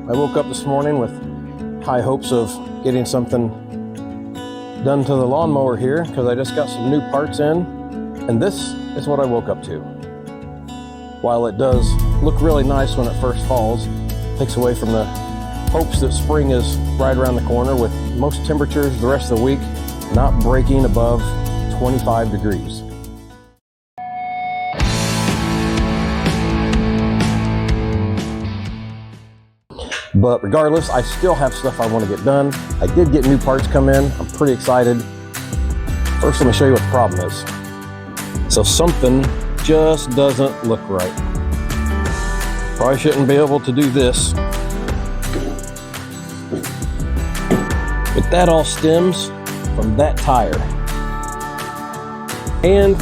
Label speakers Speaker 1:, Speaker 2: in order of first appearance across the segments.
Speaker 1: I woke up this morning with high hopes of getting something done to the lawnmower here because I just got some new parts in, and this is what I woke up to. While it does look really nice when it first falls, it takes away from the hopes that spring is right around the corner, with most temperatures the rest of the week not breaking above 25 degrees. But regardless, I still have stuff I want to get done. I did get new parts come in. I'm pretty excited. First, let me show you what the problem is. So something just doesn't look right. Probably shouldn't be able to do this. But that all stems from that tire. And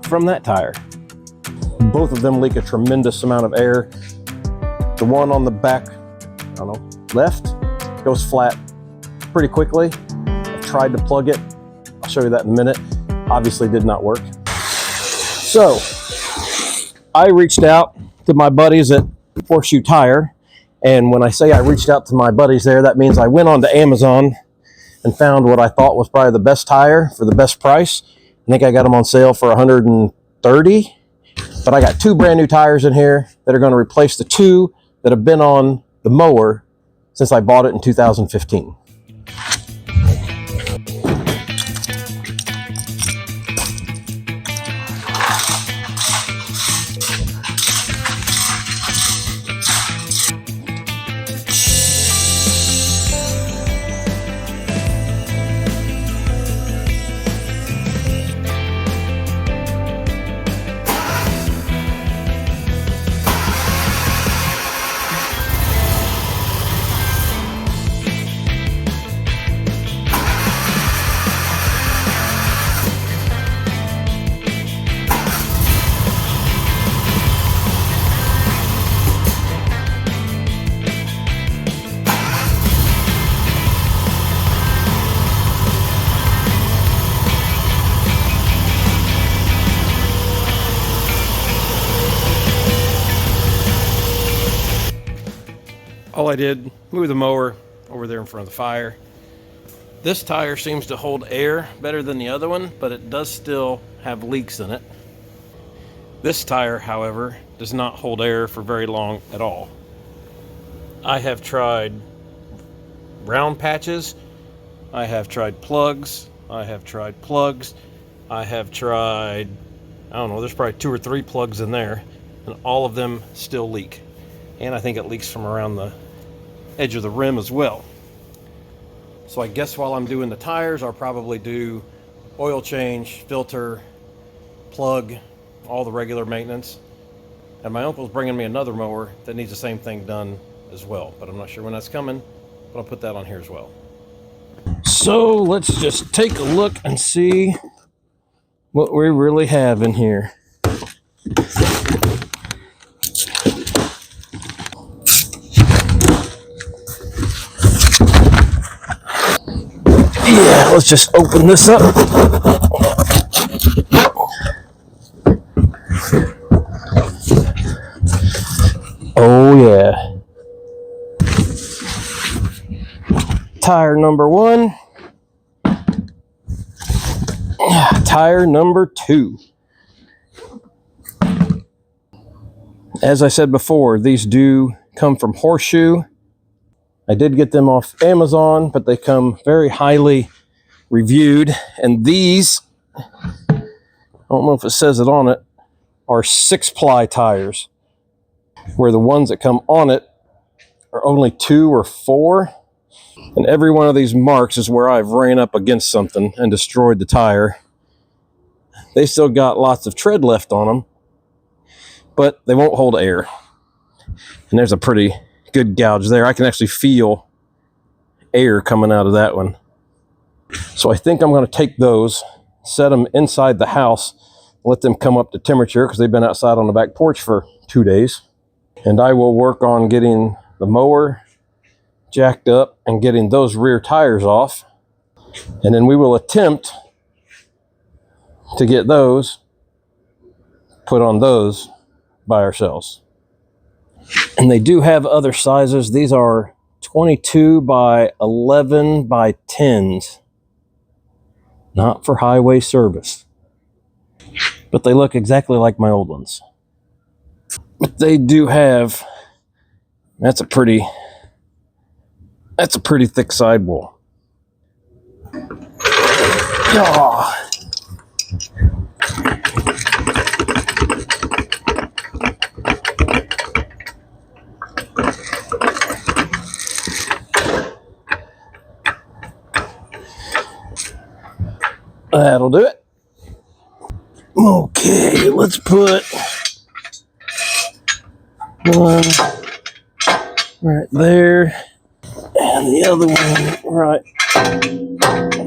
Speaker 1: from that tire. Both of them leak a tremendous amount of air. The one on the back, I don't know, left, goes flat pretty quickly. I tried to plug it. I'll show you that in a minute. Obviously did not work. So I reached out to my buddies at Horseshoe Tire. And when I say I reached out to my buddies there, that means I went on to Amazon and found what I thought was probably the best tire for the best price. I think I got them on sale for $130. But I got two brand new tires in here that are going to replace the two that have been on the mower since I bought it in 2015. All I did, move the mower over there in front of the fire. This tire seems to hold air better than the other one, but it does still have leaks in it. This tire, however, does not hold air for very long at all. I have tried round patches, I have tried plugs, I have tried plugs, I have tried, I don't know, there's probably 2 or 3 plugs in there, and all of them still leak. And I think it leaks from around the edge of the rim as well. So I guess while I'm doing the tires, I'll probably do oil change, filter, plug, all the regular maintenance. And my uncle's bringing me another mower that needs the same thing done as well, but I'm not sure when that's coming, but I'll put that on here as well. So let's just take a look and see what we really have in here. Yeah, let's just open this up. Oh yeah. Tire number 1. Tire number 2. As I said before, these do come from Horseshoe. I did get them off Amazon, but they come very highly reviewed. And these, I don't know if it says it on it, are 6-ply tires, where the ones that come on it are only 2 or 4. And every one of these marks is where I've ran up against something and destroyed the tire. They still got lots of tread left on them, but they won't hold air. And there's a pretty good gouge there. I can actually feel air coming out of that one. So I think I'm going to take those, set them inside the house, let them come up to temperature because they've been outside on the back porch for 2 days. And I will work on getting the mower jacked up and getting those rear tires off. And then we will attempt to get those put on those by ourselves. And they do have other sizes. These are 22 by 11 by 10s. Not for highway service. But they look exactly like my old ones. But they do have, that's a pretty thick sidewall. Oh. That'll do it. Okay, let's put one right there and the other one right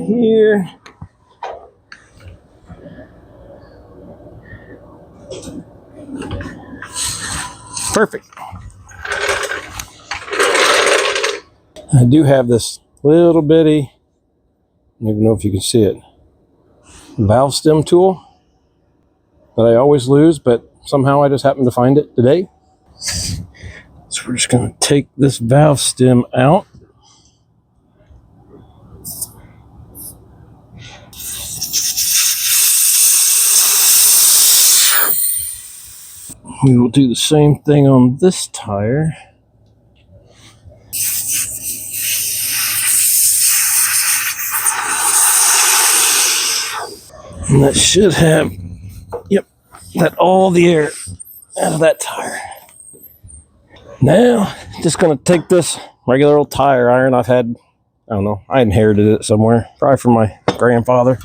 Speaker 1: here. Perfect. I do have this little bitty, I don't even know if you can see it, valve stem tool that I always lose, but somehow I just happened to find it today. So we're just going to take this valve stem out. We will do the same thing on this tire. And that should have, yep, let all the air out of that tire. Now, just going to take this regular old tire iron I've had, I don't know, I inherited it somewhere, probably from my grandfather.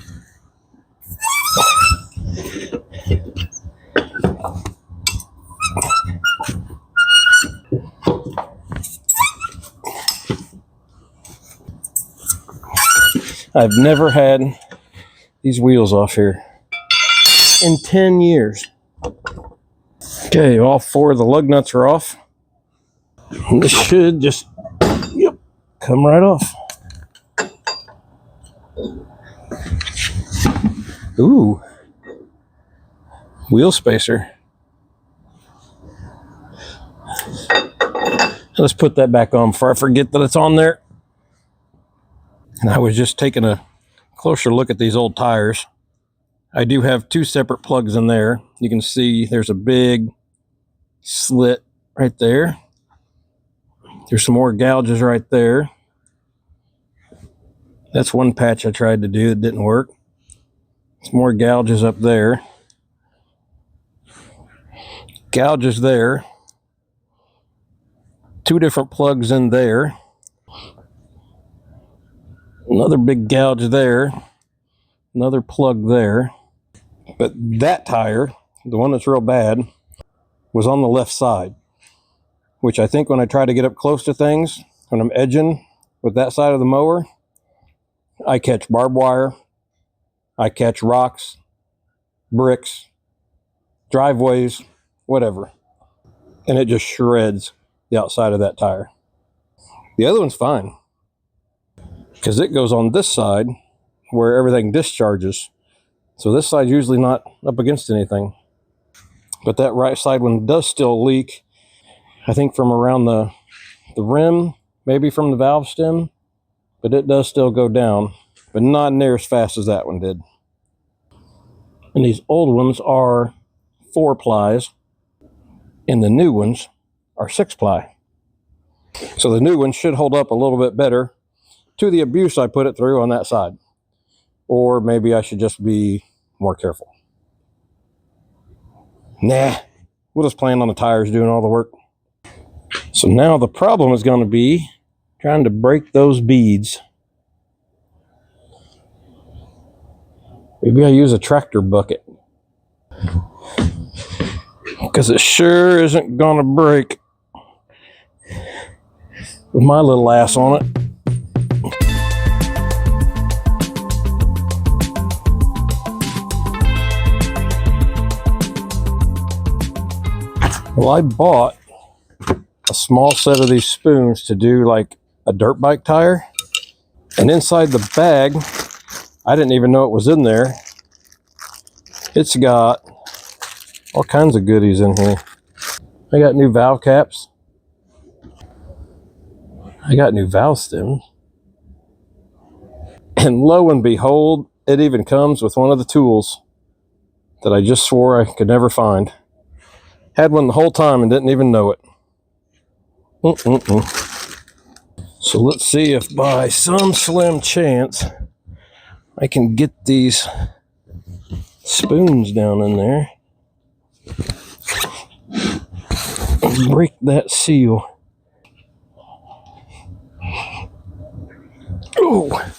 Speaker 1: I've never had these wheels off here in 10 years. Okay, all 4 of the lug nuts are off. And this should just, yep, come right off. Ooh, wheel spacer. Let's put that back on before I forget that it's on there. And I was just taking a closer look at these old tires. I do have 2 separate plugs in there. You can see there's a big slit right there. There's some more gouges right there. That's one patch I tried to do that didn't work. Some more gouges up there. Gouges there. 2 different plugs in there. Another big gouge there. Another plug there. But that tire, the one that's real bad, was on the left side. Which I think when I try to get up close to things, when I'm edging with that side of the mower, I catch barbed wire, I catch rocks, bricks, driveways, whatever. And it just shreds the outside of that tire. The other one's fine, because it goes on this side where everything discharges. So this side's usually not up against anything. But that right side one does still leak, I think from around the rim, maybe from the valve stem, but it does still go down, but not near as fast as that one did. And these old ones are 4 plies, and the new ones are 6 ply. So the new ones should hold up a little bit better to the abuse I put it through on that side. Or maybe I should just be more careful. Nah, we'll just plan on the tires doing all the work. So now the problem is going to be trying to break those beads. Maybe I use a tractor bucket, because it sure isn't going to break with my little ass on it. Well, I bought a small set of these spoons to do like a dirt bike tire. And inside the bag, I didn't even know it was in there. It's got all kinds of goodies in here. I got new valve caps. I got new valve stems. And lo and behold, it even comes with one of the tools that I just swore I could never find. Had one the whole time and didn't even know it. So let's see if by some slim chance I can get these spoons down in there and break that seal. Oh!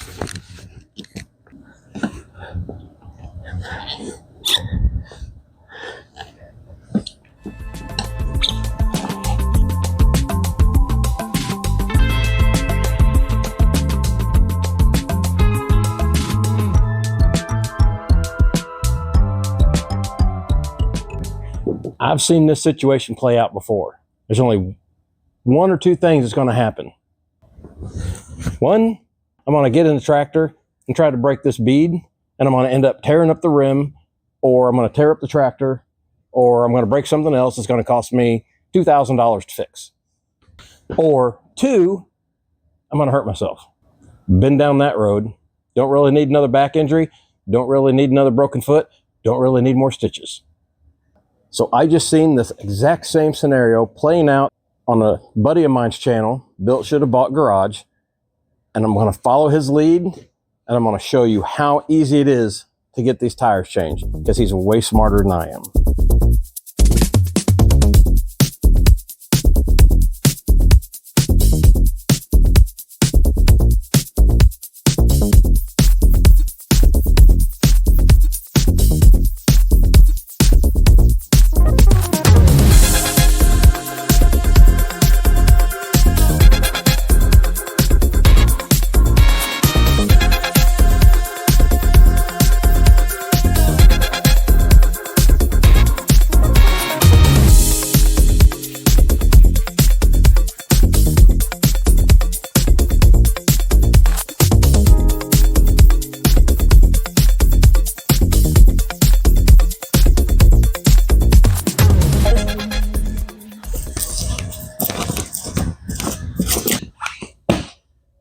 Speaker 1: I've seen this situation play out before. There's only one or two things that's going to happen. One, I'm going to get in the tractor and try to break this bead, and I'm going to end up tearing up the rim, or I'm going to tear up the tractor, or I'm going to break something else that's going to cost me $2,000 to fix. Or two, I'm going to hurt myself. Been down that road. Don't really need another back injury. Don't really need another broken foot. Don't really need more stitches. So I just seen this exact same scenario playing out on a buddy of mine's channel, Built Should Have Bought Garage. And I'm going to follow his lead, and I'm going to show you how easy it is to get these tires changed, because he's way smarter than I am.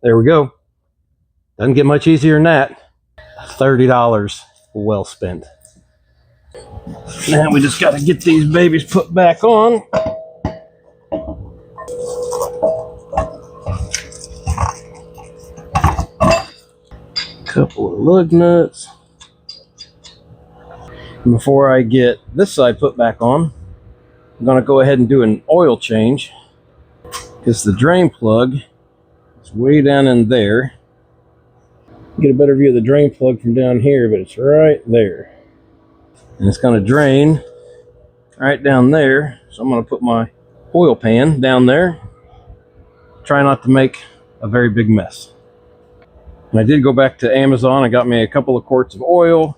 Speaker 1: There we go. Doesn't get much easier than that. $30 well spent. Now we just got to get these babies put back on. Couple of lug nuts. And before I get this side put back on, I'm going to go ahead and do an oil change, because the drain plug is way down in there. Get a better view of the drain plug from down here, but it's right there. And it's going to drain right down there. So I'm going to put my oil pan down there. Try not to make a very big mess. And I did go back to Amazon. I got me a couple of quarts of oil,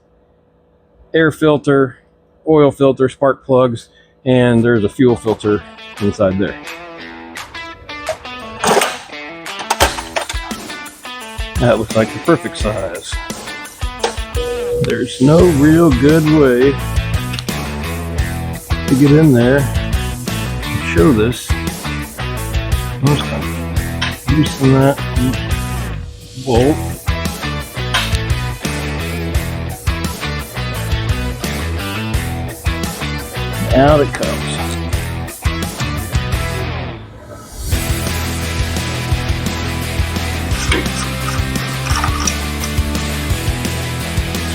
Speaker 1: air filter, oil filter, spark plugs, and there's a fuel filter inside there. That looks like the perfect size. There's no real good way to get in there and show this. I'm just going to loosen that bolt. Out it comes.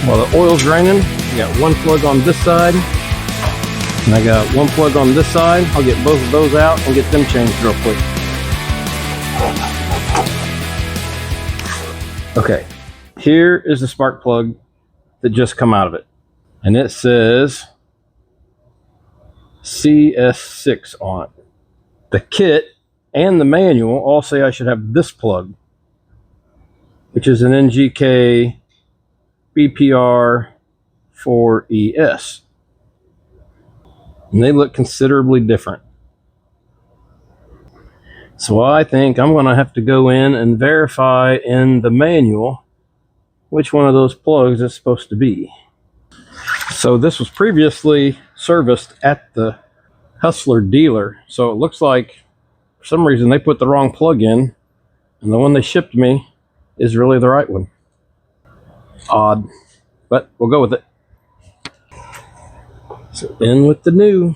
Speaker 1: While the oil's draining, I got one plug on this side, and I got one plug on this side. I'll get both of those out and get them changed real quick. Okay, here is the spark plug that just come out of it. And it says CS6 on it. The kit and the manual all say I should have this plug, which is an NGK BPR 4ES. And they look considerably different. So I think I'm going to have to go in and verify in the manual which one of those plugs it's supposed to be. So this was previously serviced at the Hustler dealer. So it looks like for some reason they put the wrong plug in and the one they shipped me is really the right one. Odd, but we'll go with it. So in with the new.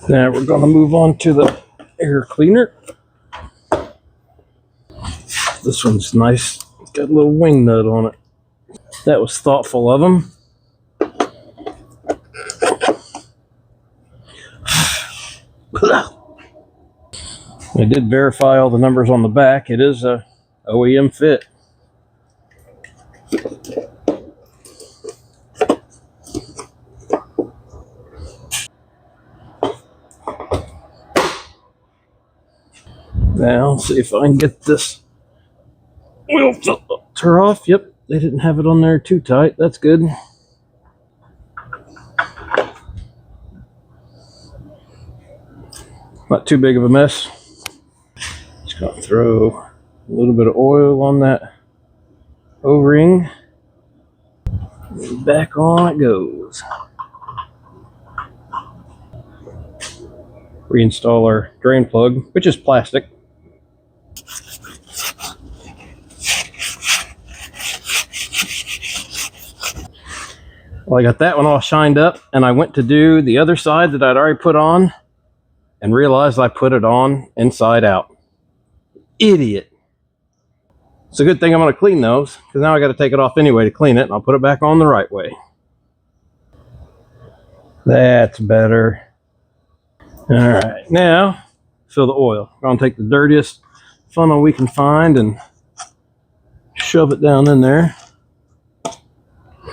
Speaker 1: Now we're going to move on to the air cleaner. This one's nice. It's got a little wing nut on it. That was thoughtful of them. I did verify all the numbers on the back. It is a OEM fit. Now, let's see if I can get this oil filter off. Yep, they didn't have it on there too tight. That's good. Not too big of a mess. Just gonna throw a little bit of oil on that O-ring. Back on it goes. Reinstall our drain plug, which is plastic. Well, I got that one all shined up, and I went to do the other side that I'd already put on and realized I put it on inside out. Idiot. It's a good thing I'm going to clean those, because now I got to take it off anyway to clean it, and I'll put it back on the right way. That's better. All right, now fill the oil. I'm going to take the dirtiest funnel we can find and shove it down in there.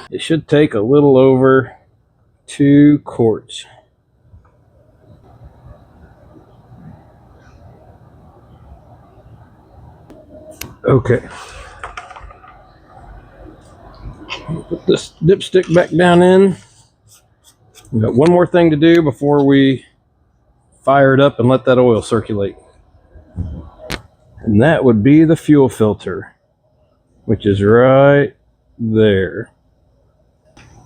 Speaker 1: It should take a little over 2 quarts. Okay. Put this dipstick back down in. We've got one more thing to do before we fire it up and let that oil circulate. And that would be the fuel filter, which is right there.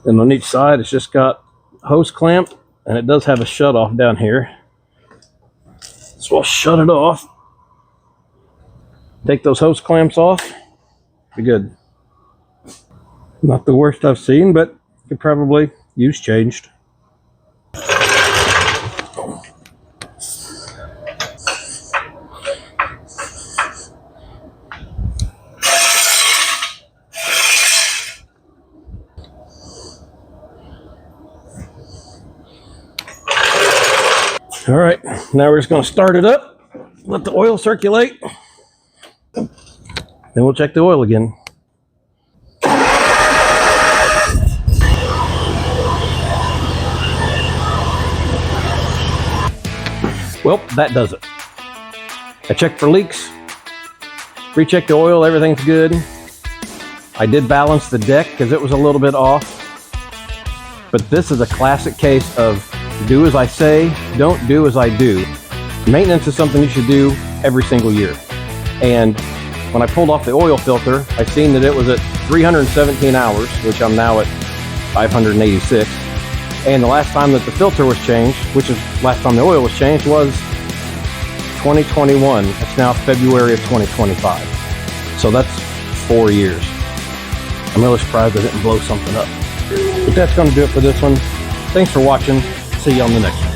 Speaker 1: And on each side, it's just got a hose clamp, and it does have a shut off down here. So I'll shut it off. Take those hose clamps off. Be good. Not the worst I've seen, but could probably use changed. All right, now we're just going to start it up, let the oil circulate, then we'll check the oil again. Well, that does it. I checked for leaks, rechecked the oil, everything's good. I did balance the deck because it was a little bit off, but this is a classic case of do as I say, don't do as I do. Maintenance is something you should do every single year. And when I pulled off the oil filter, I seen that it was at 317 hours, which I'm now at 586. And the last time that the filter was changed, which is last time the oil was changed, was 2021. It's now February of 2025. So that's 4 years. I'm really surprised I didn't blow something up. But that's going to do it for this one. Thanks for watching. See you on the next one.